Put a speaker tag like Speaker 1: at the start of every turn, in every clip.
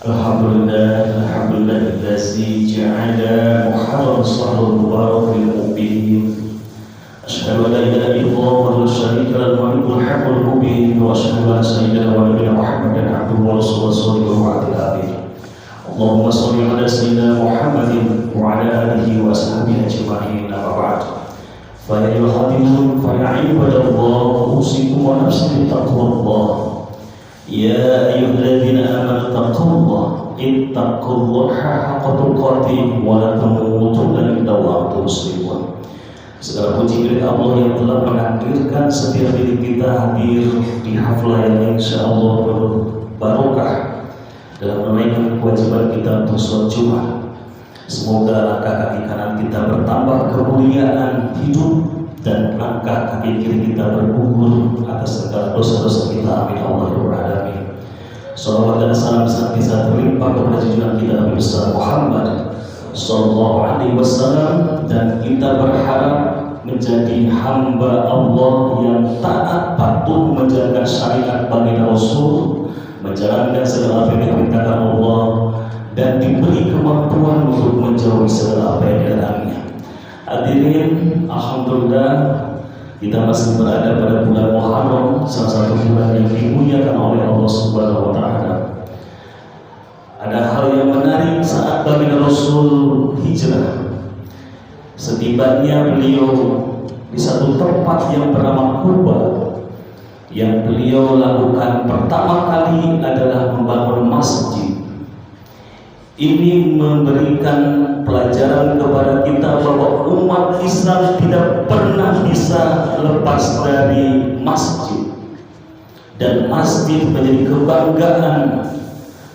Speaker 1: Alhamdulillahi ja'ala Muharram shahrul mubarak lil mu'minin. Asyhadu an la ilaha illallah wa la syarika lahu al-malikul haqqul mubin wa asyhadu anna sayyidana wa nabiyana Muhammadan abduhu wa rasuluhu sallallahu alaihi wa sallam. Allahumma shalli ala sayyidina Muhammadin wa ala alihi wa ashabihi ajma'in. Amma ba'd. Fa ya ayyuhal fa ya ibadallah usikum wa nafsi bi taqwallah. Ya ayyuhalladzina amanu taqullaha ittaqullaha haqqa tuqatih wa la tamutunna illa wa antum muslimun. Segala puji milik Allah yang telah menakdirkan setiap diri kita hadir di haflah yang insyaallah barokah dalam menunaikan kewajiban kita untuk sholat Jumat. Semoga langkah kaki kanan kita bertambah kemuliaan hidup dan langkah kaki kiri kita bergugur atas segala dosa-dosa kita. Amin Allah ya Rabbal alamin. Salawat dan salam senantiasa terlimpah kepada junjungan kita Nabi besar Muhammad sallallahu alaihi wasallam, dan kita berharap menjadi hamba Allah yang taat patuh menjalankan syariat baginda Rasul, menjalankan segala apa yang diperintahkan Allah, dan diberi kemampuan untuk menjauhi segala apa yang dilarangnya. Hadirin, alhamdulillah kita masih berada pada bulan Muharram, salah satu bulan yang dimuliakan oleh Allah Subhanahu wa taala. Ada hal yang menarik saat baginda Rasul hijrah. Setibanya beliau di satu tempat yang bernama Kuba, yang beliau lakukan pertama kali adalah membangun masjid. Ini memberikan pelajaran kepada kita bahwa umat Islam tidak pernah bisa lepas dari masjid, dan masjid menjadi kebanggaan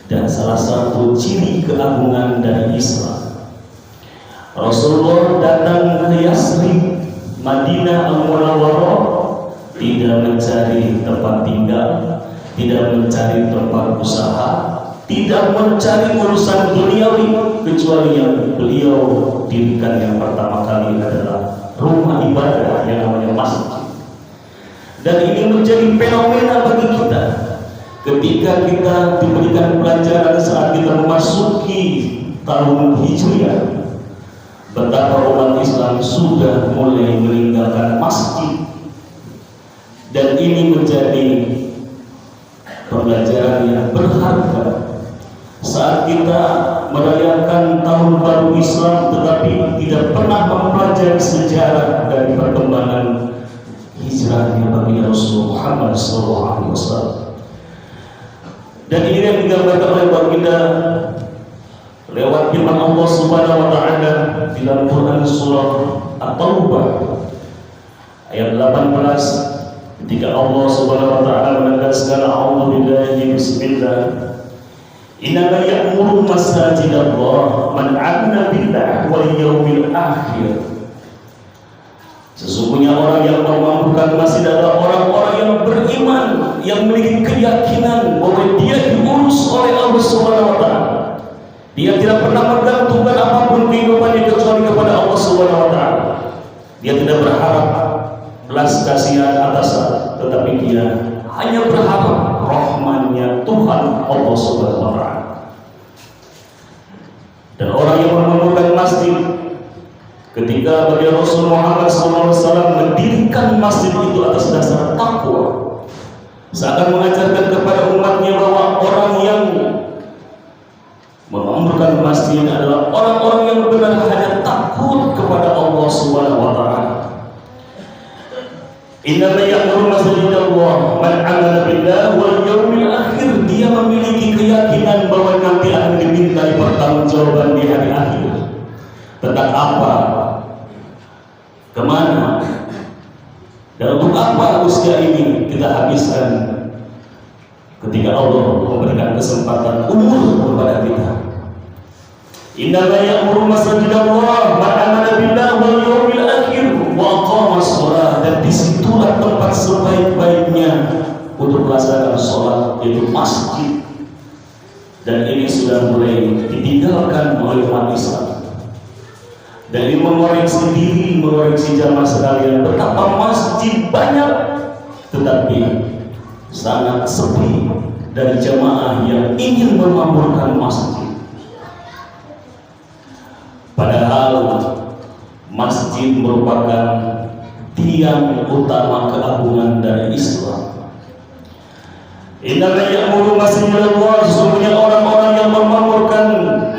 Speaker 1: dan salah satu ciri keagungan dari Islam. Rasulullah datang ke Yasrib, Madinah Al-Munawwarah, tidak mencari tempat tinggal, tidak mencari tempat usaha, tidak mencari urusan duniawi, kecuali yang beliau dirikan yang pertama kali adalah rumah ibadah yang namanya masjid. Dan ini menjadi fenomena bagi kita ketika kita diberikan pelajaran saat kita memasuki tahun Hijriah, betapa umat Islam sudah mulai meninggalkan masjid. Dan ini menjadi pembelajaran yang berharga saat kita merayakan tahun baru Islam, tetapi tidak pernah mempelajari sejarah dari perkembangan hijrahnya baginda Rasul Muhammad SAW. Dan ini yang digambarkan oleh baginda lewat firman Allah Subhanahu wa taala di dalam Quran surah At-Taubah ayat 18, ketika Allah Subhanahu wa taala menegaskan a'udzubillahi bismillah, innama ya'muru masajidallah man amana billah wal yawmil akhir. Sesungguhnya orang yang memampukan masjid adalah orang-orang yang beriman, yang memiliki keyakinan bahwa dia diurus oleh Allah Subhanahu wa taala. Dia tidak pernah menggantungkan apapun kehidupannya kecuali kepada Allah Subhanahu wa taala. Dia tidak berharap belas kasihan atasan, tetapi dia hanya berharap rahmannya Tuhan Allah Subhanahu wa taala. Dan orang yang membangun masjid, ketika bagi Rasul Muhammad SAW mendirikan masjid itu atas dasar takwa, seakan mengajarkan kepada umatnya bahwa orang yang membangun masjid adalah orang-orang yang benar hanya takut kepada Allah Subhanahu wa taala. Innama ya'muru masajidallah man amana billah wal yawmil akhir. Dia memiliki keyakinan bahwa nanti akan dimintai pertanggungjawaban di hari akhir. Tentang apa? Kemana? Dan untuk apa usia ini kita habiskan ketika Allah memberikan kesempatan umur kepada kita? Innama ya'muru masajidallah man amana billah wal yawmil akhir wa aqama shalah. Dan disitulah tempat sebaik-baiknya untuk melaksanakan sholat, yaitu masjid. Dan ini sudah mulai ditinggalkan oleh umat Islam. Dan ini mengoreksi diri, mengoreksi jamaah sekalian, betapa masjid banyak tetapi sangat sepi dari jamaah yang ingin memakmurkan masjid. Padahal masjid merupakan tiang utama keagungan dari Islam. Innama ya'muru masjidallah, sesungguhnya orang-orang yang memakmurkan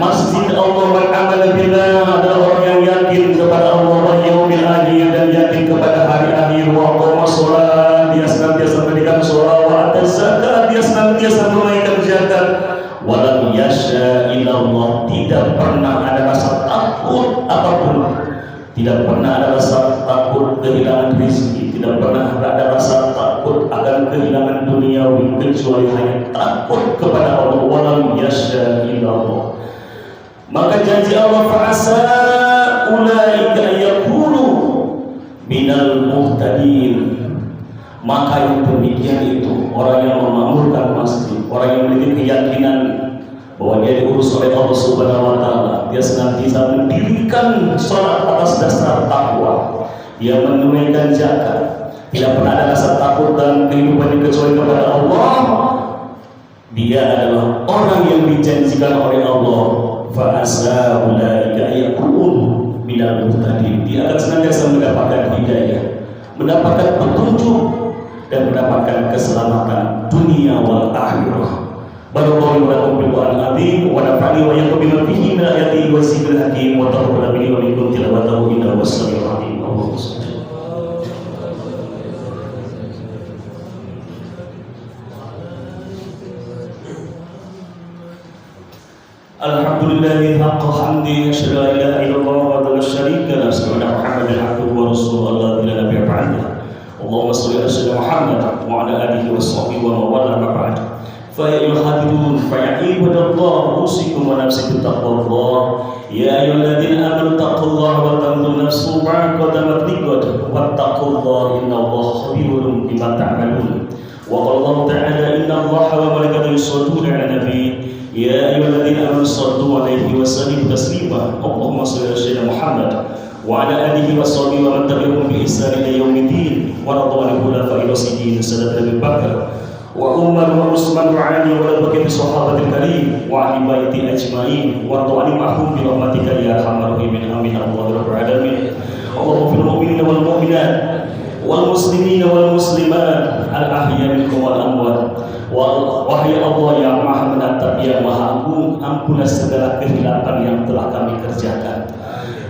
Speaker 1: masjid Allah man amala billah adalah orang yang yakin kepada Allah wal yaumil akhir dan yakin kepada hari akhir, wa aqama shalah, dia senantiasa mendirikan shalah, wa ata zakat, dia senantiasa menunaikan zakat, wa lam yasha illallah, tidak pernah ada rasa takut apapun, tidak pernah ada rasa takut kehilangan rezeki, tidak pernah ada rasa takut akan kehilangan duniawi, kecuali hanya takut kepada Allah. Walam yasha illallah, maka janji Allah, fa'asa ulaika yakunu minal muhtadin, maka yang demikian itu orang yang memakmurkan masjid, orang yang memiliki keyakinan bahwa dia diurus oleh Allah Subhanahu wa taala, dia senantiasa mendirikan salat atas dasar takwa, dia menunaikan zakat, tidak pernah ada rasa takut dalam kehidupannya kecuali kepada Allah. Dia adalah orang yang dijanjikan oleh Allah, fa asa ulaika yakunu minal muhtadin, dia akan senantiasa mendapatkan hidayah, mendapatkan petunjuk dan mendapatkan keselamatan dunia wal akhirah. Barakallahu lakum bil Qur'an azim wa nafa'ani wa iyyakum bima fihi min ayati wa zikril hakim wa taqabbal minni wa minkum tilawatahu innahu was-sami'ul 'alim. Allahumma shalli. Alhamdulillahi haqqa hamdi, asyhadu an la ilaha illallah wa la syarika lahu, asyhadu anna Muhammadan 'abduhu wa rasuluhu la nabiyya ba'dahu. Allahumma shalli ala sayyidina Muhammad wa ala alihi wa sahbihi wa man wala ma ba'd. Fa ya ayyuhal fa ya ibadallah, usikum wa nafsi bi taqwallah. Ya ayyuhalladzina amanu taqullaha wa tanzur nafsun ma qaddamat lighad wattaqullaha innallaha khabirun bima ta'malun. Wa qala Allah ta'ala innallaha wa malaikatahu yusholluna 'alan nabi ya ayyuhalladzina amanu shallu 'alaihi wa sallimu taslima. Allahumma shalli ala sayyidina Muhammad wa ala alihi wa sahbihi wa man tabi'ahum bi ihsan ila yaumiddin wa radhiyallahu anhu rasidin sadat Abu Bakar wa Umar wa Utsman wa Ali wa baqiyati sahabatil karim wa ali baiti ajmain wa radhiyallahu anhum bi rahmatika ya arhamar rahimin. Amin Allahu rabbul alamin. Allahumma fil mu'minina wal mu'minat wal muslimina wal muslimat al ahya minkum wal amwat. Wahai Allah yang maha menatap, yang maha agung, ampunilah segala kehilapan yang telah kami kerjakan,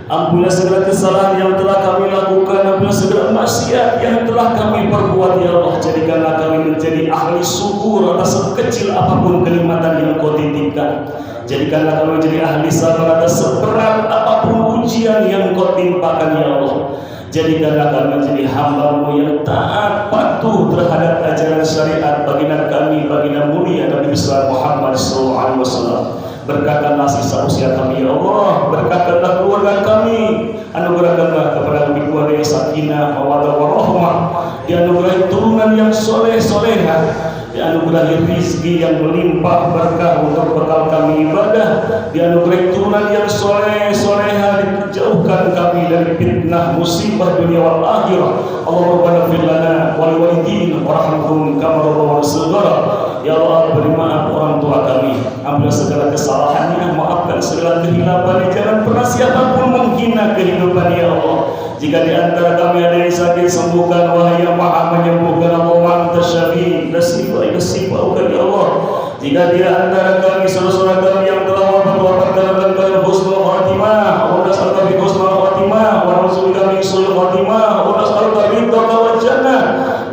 Speaker 1: ampunilah segala kesalahan yang telah kami lakukan, ampunilah segala maksiat yang telah kami perbuat. Ya Allah, jadikanlah kami menjadi ahli syukur atas sekecil apapun kenikmatan yang Kau titipkan. Jadikanlah kami menjadi ahli sabar atas seberat apapun ujian yang Kau timpakan. Ya Allah, jadikanlah kami menjadi hamba-Mu yang taat patuh terhadap ajaran syariat baginda kami, baginda mulia Nabi besar Muhammad SAW. Berkatkanlah sisa usia kami ya Allah, berkatkanlah keluarga kami, anugerahkanlah kepada kami keluarga yang sakinah, mawaddah warahmah, dianugerahi turunan yang soleh-solehah, dianugerahi rizki yang melimpah berkah untuk bekal kami ibadah, dianugerahi turunan yang soleh-solehah, dijauhkan kami dari fitnah musibah dunia wal akhirah. Allahumma ighfir lana wa liwalidina warhamhum kama rabbayana shaghira. Ya Allah, beri maaf orang tua kami, ampunilah segala kesalahannya, maafkan segala kehilafannya, jangan pernah siapapun menghina kehidupan. Ya Allah, jika di antara kami ada yang sakit, sembuhkan. Wahai yang maha menyembuhkan, Allahumma anta syafi la shifa ya Allah. Jika di antara kami saudara-saudara kami yang telah wafat dalam keadaan husnul khatimah, wa nas'aluka bi husnul khatimah wa na'udzubika min su'il khatimah wa nas'aluka ridhaka wal jannah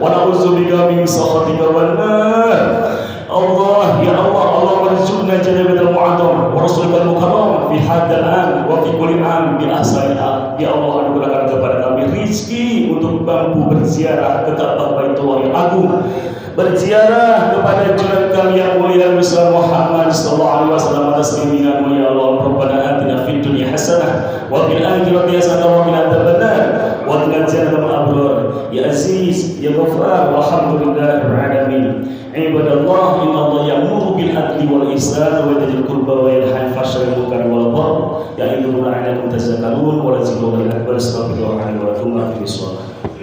Speaker 1: wa na'udzubika min sakhatika wan nar. Allah ya Allah, Allah warzuqna jannatan mu'adzam wa rasulika mukarram fi hadzal an wa fi kulli an bi ahsani. Ya Allah, anugerahkan kepada kami rizki untuk mampu berziarah ke Ka'bah Baitullah yang agung, berziarah kepada junjungan kami yang mulia besar Muhammad sallallahu alaihi wasallam atas bimbingan-Mu. Ya Allah, Rabbana atina fid dunya hasanah wa fil akhirati hasanah wa qina adzabannar wa qina adzaban abrar. Ya Aziz ya Ghaffar, walhamdulillahil alamin. Ibadallah, innallaha ya'muru bil adli wal ihsan wa ya'muru bil qurba wa yanha 'anil fahsya'i wal munkari wal baghi ya'idukum la'allakum tadhakkarun wa la zikrullahi akbar. Astaghfirullahaladzim wa atubu ilaih.